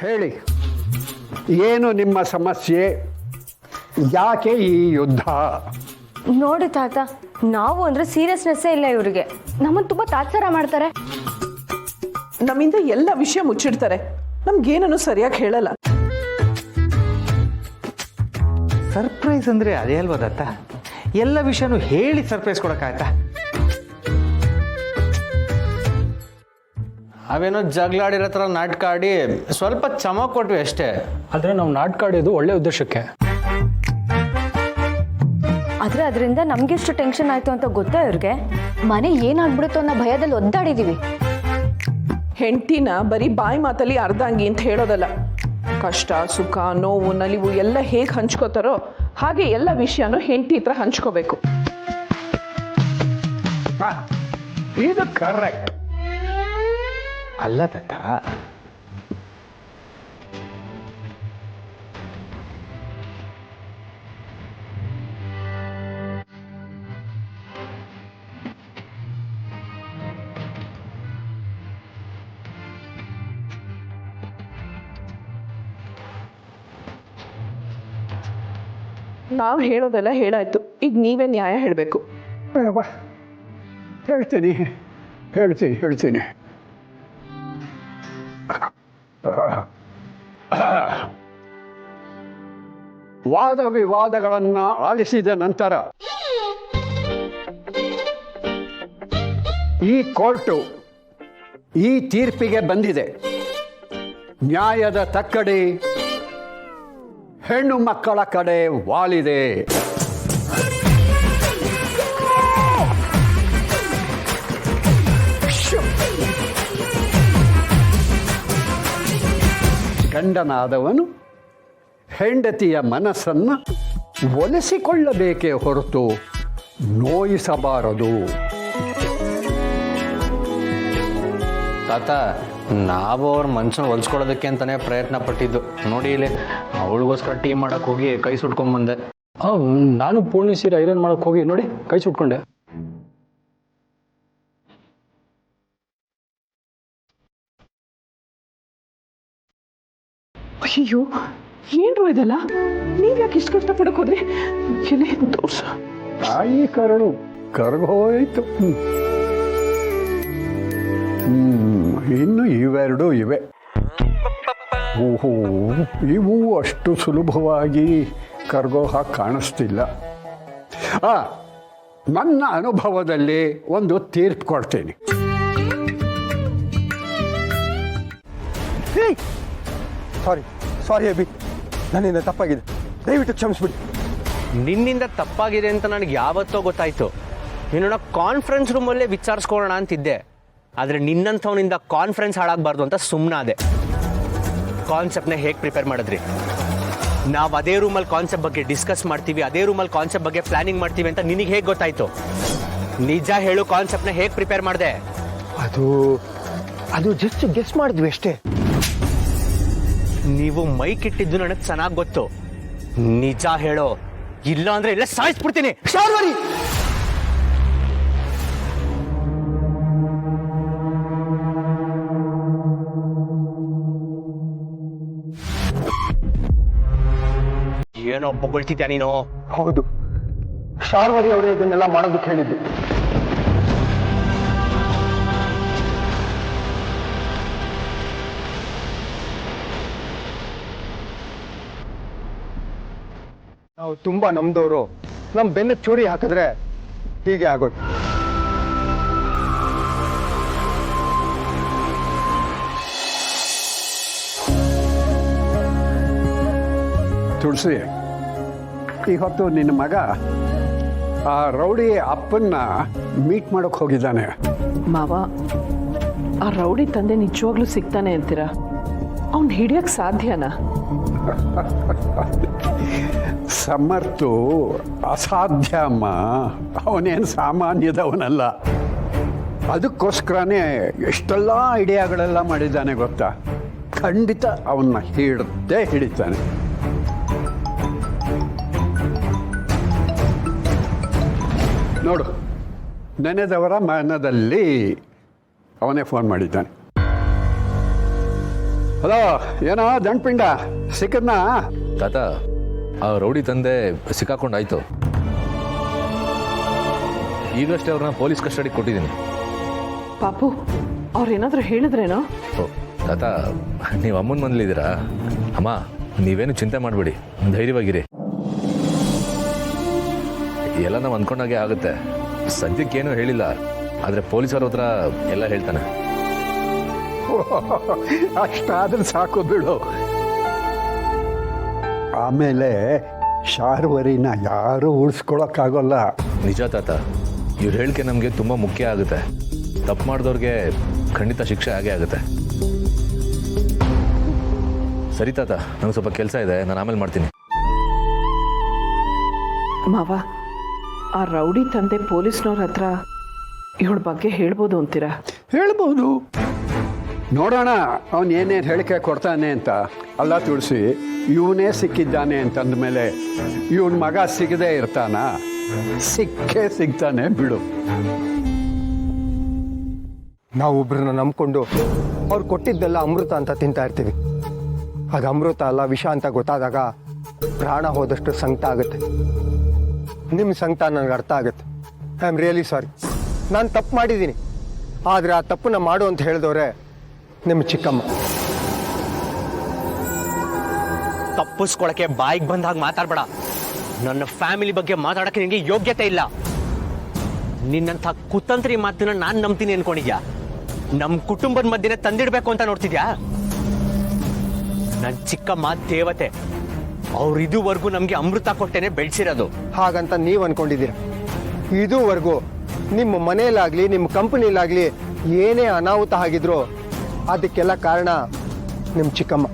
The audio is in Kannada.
ಹೇಳಿ, ಏನು ನಿಮ್ಮ ಸಮಸ್ಯೆ? ಯಾಕೆ ಈ ಯುದ್ಧ? ನೋಡಿ ತಾತ, ನಾವು ಅಂದ್ರೆ ಸೀರಿಯಸ್ನೆಸ್ಸೇ ಇಲ್ಲ ಇವರಿಗೆ. ನಮ್ಮನ್ನು ತುಂಬಾ ತಾತ್ಸಾರ ಮಾಡ್ತಾರೆ. ನಮ್ಮಿಂದ ಎಲ್ಲ ವಿಷಯ ಮುಚ್ಚಿಡ್ತಾರೆ. ನಮ್ಗೇನನ್ನು ಸರಿಯಾಗಿ ಹೇಳಲ್ಲ. ಸರ್ಪ್ರೈಸ್ ಅಂದರೆ ಅದೇ ಅಲ್ವಾ ದತ್ತ? ಎಲ್ಲ ವಿಷಯನೂ ಹೇಳಿ ಸರ್ಪ್ರೈಸ್ ಕೊಡೋಕ್ಕಾಯ್ತಾ? ಅವೇನೋ ಜಗಳಾಡಿರೋ ಥರ ನಾಟಕ ಆಡಿ ಸ್ವಲ್ಪ ಚಮಕ್ ಕೊಟ್ವಿ ಅಷ್ಟೇ. ಆದರೆ ನಾವು ನಾಟಕ ಆಡೋದು ಒಳ್ಳೆ ಉದ್ದೇಶಕ್ಕೆ. ಆದ್ರೆ ಅದರಿಂದ ನಮ್ಗೆಷ್ಟು ಟೆನ್ಷನ್ ಆಯ್ತು ಅಂತ ಗೊತ್ತಾ ಇವ್ರಿಗೆ? ಮನೆ ಏನಾಗ್ಬಿಡುತ್ತೋ ಅನ್ನೋ ಭಯದಲ್ಲಿ ಒದ್ದಾಡಿದೀವಿ. ಹೆಂಡತಿನ ಬರೀ ಬಾಯಿ ಮಾತಲ್ಲಿ ಅರ್ಧಂಗಿ ಅಂತ ಹೇಳೋದಲ್ಲ. ಕಷ್ಟ, ಸುಖ, ನೋವು, ನಲಿವು ಎಲ್ಲ ಹೇಗೆ ಹಂಚ್ಕೋತಾರೋ ಹಾಗೆ ಎಲ್ಲ ವಿಷಯನೂ ಹೆಂಡತಿ ಹತ್ರ ಹಂಚ್ಕೋಬೇಕು. ಇದು ಕರೆಕ್ಟ್ ಅಲ್ಲ ದತ್ತ, ನಾವು ಹೇಳೋದೆಲ್ಲ ಹೇಳಾಯ್ತು. ಈಗ ನೀವೇ ನ್ಯಾಯ ಹೇಳಬೇಕು. ಹೇಳ್ತೀನಿ. ವಾದ ವಿವಾದಗಳನ್ನು ಆಲಿಸಿದ ನಂತರ ಈ ಕೋರ್ಟು ಈ ತೀರ್ಪಿಗೆ ಬಂದಿದೆ. ನ್ಯಾಯದ ತಕ್ಕಡಿ ಹೆಣ್ಣು ಮಕ್ಕಳ ಕಡೆ ವಾಲಿದೆ. ಗಂಡನಾದವನು ಹೆಂಡತಿಯ ಮನಸ್ಸನ್ನು ಒಲಿಸಿಕೊಳ್ಳಬೇಕೇ ಹೊರತು ನೋಯಿಸಬಾರದು. ತಾತ, ನಾವು ಅವ್ರ ಮನ್ಸನ್ನು ಹೊಲ್ಸ್ಕೊಳ್ಳೋದಕ್ಕೆ ಅಂತಾನೆ ಪ್ರಯತ್ನ ಪಟ್ಟಿದ್ದು. ನೋಡಿ ಇಲ್ಲಿ ಅವಳಿಗೋಸ್ಕರ ಟೀ ಮಾಡಕ್ಕೆ ಹೋಗಿ ಕೈ ಸುಟ್ಕೊಂಡ್ಬಂದೆ. ನಾನು ಪೂರ್ಣಿ ಸೀರೆ ಐರನ್ ಮಾಡಕ್ಕೆ ಹೋಗಿ ನೋಡಿ ಕೈ ಸುಟ್ಕೊಂಡೆ. ಅಯ್ಯೋ, ಏನ್ರು ಇದೆಲ್ಲ? ನೀವ್ ಯಾಕೆ ಇಷ್ಟು ಕಷ್ಟಪಡಕ್ ಹೋದ್ರಿ? ತೋರ್ಸ. ತಾಯಿ ಕರಳು ಕರಗೋಯ್ತು. ಇನ್ನು ಇವೆರಡೂ ಇವೆ. ಓಹೋ, ಇವು ಅಷ್ಟು ಸುಲಭವಾಗಿ ಕರಗೋ ಹಾಗೆ ಕಾಣಿಸ್ತಿಲ್ಲ. ನನ್ನ ಅನುಭವದಲ್ಲಿ ಒಂದು ತೀರ್ಪು ಕೊಡ್ತೀನಿ. ಸಾರಿ ಅಭಿ, ನನ್ನಿಂದ ತಪ್ಪಾಗಿದೆ, ದಯವಿಟ್ಟು ಕ್ಷಮಿಸ್ಬಿಡಿ. ನಿನ್ನಿಂದ ತಪ್ಪಾಗಿದೆ ಅಂತ ನನಗೆ ಯಾವತ್ತೋ ಗೊತ್ತಾಯ್ತು. ನೀನು ಕಾನ್ಫರೆನ್ಸ್ ರೂಮಲ್ಲೇ ವಿಚಾರಿಸ್ಕೊಳ್ಳೋಣ ಅಂತಿದ್ದೆ. ಆದರೆ ನಿನ್ನಂಥವನಿಂದ ಕಾನ್ಫರೆನ್ಸ್ ಹಾಳಾಗಬಾರ್ದು ಅಂತ ಸುಮ್ಮನಾದೆ. ಕಾನ್ಸೆಪ್ಟ್ನ ಹೇಗೆ ಪ್ರಿಪೇರ್ ಮಾಡಿದ್ರಿ? ನಾವು ಅದೇ ರೂಮಲ್ಲಿ ಕಾನ್ಸೆಪ್ಟ್ ಬಗ್ಗೆ ಡಿಸ್ಕಸ್ ಮಾಡ್ತೀವಿ, ಅದೇ ರೂಮಲ್ಲಿ ಕಾನ್ಸೆಪ್ಟ್ ಬಗ್ಗೆ ಪ್ಲಾನಿಂಗ್ ಮಾಡ್ತೀವಿ ಅಂತ ನಿನಗೆ ಹೇಗೆ ಗೊತ್ತಾಯ್ತು? ನಿಜ ಹೇಳು, ಕಾನ್ಸೆಪ್ಟ್ನ ಹೇಗೆ ಪ್ರಿಪೇರ್ ಮಾಡಿದೆ? ಅದು ಜಸ್ಟ್ ಗೆಸ್ ಮಾಡಿದ್ವಿ ಅಷ್ಟೇ. ನೀವು ಮೈಕ್ ಇಟ್ಟಿದ್ದು ನನಗೆ ಚೆನ್ನಾಗಿ ಗೊತ್ತು. ನಿಜ ಹೇಳೋ, ಇಲ್ಲ ಅಂದ್ರೆ ಎಲ್ಲ ಸಾಯಿಸ್ಬಿಡ್ತೀನಿ. ಏನೋ ಬೊಗಳ್ತಿದ್ಯಾ ನೀನು? ಹೌದು, ಶಾರ್ವರಿ ಅವರೇ ಇದನ್ನೆಲ್ಲ ಮಾಡೋದಕ್ಕೆ ಹೇಳಿದ್ದು. ನಾವು ತುಂಬಾ ನಮ್ದವರು, ನಮ್ಮ ಬೆನ್ನ ಚೂರಿ ಹಾಕಿದ್ರೆ ಹೀಗೆ ಆಗೋದು. ತುಳಸಿ, ಇವತ್ತು ನಿನ್ನ ಮಗ ಆ ರೌಡಿ ಅಪ್ಪನ್ನ ಮೀಟ್ ಮಾಡೋಕೆ ಹೋಗಿದ್ದಾನೆ. ಮಾವ, ಆ ರೌಡಿ ತಂದೆ ನಿಜವಾಗ್ಲೂ ಸಿಗ್ತಾನೆ ಅಂತೀರಾ? ಅವ್ನು ಹಿಡಿಯಕ್ಕೆ ಸಾಧ್ಯನಾ? ಸಮರ್ಥು ಅಸಾಧ್ಯ ಅಮ್ಮ. ಅವನೇನು ಸಾಮಾನ್ಯದವನಲ್ಲ. ಅದಕ್ಕೋಸ್ಕರನೇ ಎಷ್ಟೆಲ್ಲ ಐಡಿಯಾಗಳೆಲ್ಲ ಮಾಡಿದ್ದಾನೆ ಗೊತ್ತಾ? ಖಂಡಿತ ಅವನ್ನ ಹಿಡಿತಾನೆ. ನೋಡು, ನೆನೆದವರ ಮನದಲ್ಲಿ ಅವನೇ ಫೋನ್ ಮಾಡಿದ್ದಾನೆ. ಹಲೋ ಏನೋ ದಂಡ್ಪಿಂಡ ಸಿಕ್ಕದ್ನಾ? ತಾತ ಆ ರೌಡಿ ತಂದೆ ಸಿಕ್ಕಾಕೊಂಡಾಯ್ತು. ಈಗಷ್ಟೇ ಅವ್ರನ್ನ ಪೊಲೀಸ್ ಕಸ್ಟಡಿಗೆ ಕೊಟ್ಟಿದ್ದೀನಿ. ಪಾಪು ಅವ್ರೇನಾದ್ರೂ ಹೇಳಿದ್ರೇನೋ? ಓ ತಾತ, ನೀವು ಅಮ್ಮನ ಮನೇಲಿದ್ದೀರಾ? ಅಮ್ಮ ನೀವೇನು ಚಿಂತೆ ಮಾಡಬೇಡಿ, ಧೈರ್ಯವಾಗಿರಿ. ಎಲ್ಲ ನಾವು ಅಂದ್ಕೊಂಡಾಗೆ ಆಗುತ್ತೆ. ಸದ್ಯಕ್ಕೇನು ಹೇಳಿಲ್ಲ, ಆದರೆ ಪೊಲೀಸರ ಹತ್ರ ಎಲ್ಲ ಹೇಳ್ತಾನೆ. ಅಷ್ಟಾದ್ರೆ ಸಾಕು ಬಿಡು. ಆಮೇಲೆ ಶಾರ್ವರಿನ ಯಾರೂ ಉಳಿಸ್ಕೊಳಕ್ಕಾಗೋಲ್ಲ. ನಿಜ ತಾತ, ಇವ್ರ ಹೇಳಿಕೆ ನಮಗೆ ತುಂಬ ಮುಖ್ಯ ಆಗುತ್ತೆ. ತಪ್ಪು ಮಾಡಿದವ್ರಿಗೆ ಖಂಡಿತ ಶಿಕ್ಷೆ ಆಗೇ ಆಗುತ್ತೆ. ಸರಿ ತಾತ, ನನಗೆ ಸ್ವಲ್ಪ ಕೆಲಸ ಇದೆ, ನಾನು ಆಮೇಲೆ ಮಾಡ್ತೀನಿ. ಮಾವ, ಆ ರೌಡಿ ತಂದೆ ಪೊಲೀಸ್ನವ್ರ ಹತ್ರ ಇವಳ ಬಗ್ಗೆ ಹೇಳ್ಬೋದು ಅಂತೀರಾ? ಹೇಳ್ಬೋದು, ನೋಡೋಣ ಅವನು ಏನೇನು ಹೇಳಿಕೆ ಕೊಡ್ತಾನೆ ಅಂತ. ಅಲ್ಲ ತುಳಸಿ, ಇವನೇ ಸಿಕ್ಕಿದ್ದಾನೆ ಅಂತಂದ ಮೇಲೆ ಇವನ ಮಗ ಸಿಗದೆ ಇರ್ತಾನ? ಸಿಕ್ಕೇ ಸಿಗ್ತಾನೆ ಬಿಡು. ನಾವು ಒಬ್ರನ್ನ ನಂಬ್ಕೊಂಡು ಅವ್ರು ಕೊಟ್ಟಿದ್ದೆಲ್ಲ ಅಮೃತ ಅಂತ ತಿಂತಾ ಇರ್ತೀವಿ. ಅದು ಅಮೃತ ಅಲ್ಲ, ವಿಷ ಅಂತ ಗೊತ್ತಾದಾಗ ಪ್ರಾಣ ಹೋದಷ್ಟು ಸಂಕಟ ಆಗುತ್ತೆ. ನಿಮ್ಮ ಸಂಕಟ ನನಗೆ ಅರ್ಥ ಆಗುತ್ತೆ. I am really sorry. ನಾನು ತಪ್ಪು ಮಾಡಿದ್ದೀನಿ, ಆದರೆ ಆ ತಪ್ಪನ್ನ ಮಾಡು ಅಂತ ಹೇಳಿದವ್ರೆ ನಿಮ್ಮ ಚಿಕ್ಕಮ್ಮ. ತಪ್ಪಿಸ್ಕೊಳಕ್ಕೆ ಬಾಯಿಗೆ ಬಂದಾಗ ಮಾತಾಡ್ಬೇಡ. ನನ್ನ ಫ್ಯಾಮಿಲಿ ಬಗ್ಗೆ ಮಾತಾಡಕ್ಕೆ ನಿನಗೆ ಯೋಗ್ಯತೆ ಇಲ್ಲ. ನಿನ್ನಂಥ ಕುತಂತ್ರಿ ಮಾತನ್ನ ನಾನು ನಂಬ್ತೀನಿ ಅನ್ಕೊಂಡಿದ್ಯಾ? ನಮ್ಮ ಕುಟುಂಬದ ಮಧ್ಯೆ ತಂದಿಡ್ಬೇಕು ಅಂತ ನೋಡ್ತಿದ್ಯಾ? ನನ್ನ ಚಿಕ್ಕಮ್ಮ ದೇವತೆ, ಅವ್ರು ಇದುವರೆಗೂ ನಮಗೆ ಅಮೃತ ಕೊಟ್ಟೇನೆ ಬೆಳೆಸಿರೋದು. ಹಾಗಂತ ನೀವು ಅನ್ಕೊಂಡಿದ್ದೀರ? ಇದುವರೆಗೂ ನಿಮ್ಮ ಮನೆಯಲ್ಲಾಗಲಿ ನಿಮ್ಮ ಕಂಪನಿಲಾಗಲಿ ಏನೇ ಅನಾಹುತ ಆಗಿದ್ರು ಅದಕ್ಕೆಲ್ಲ ಕಾರಣ ನಿಮ್ಮ ಚಿಕ್ಕಮ್ಮ.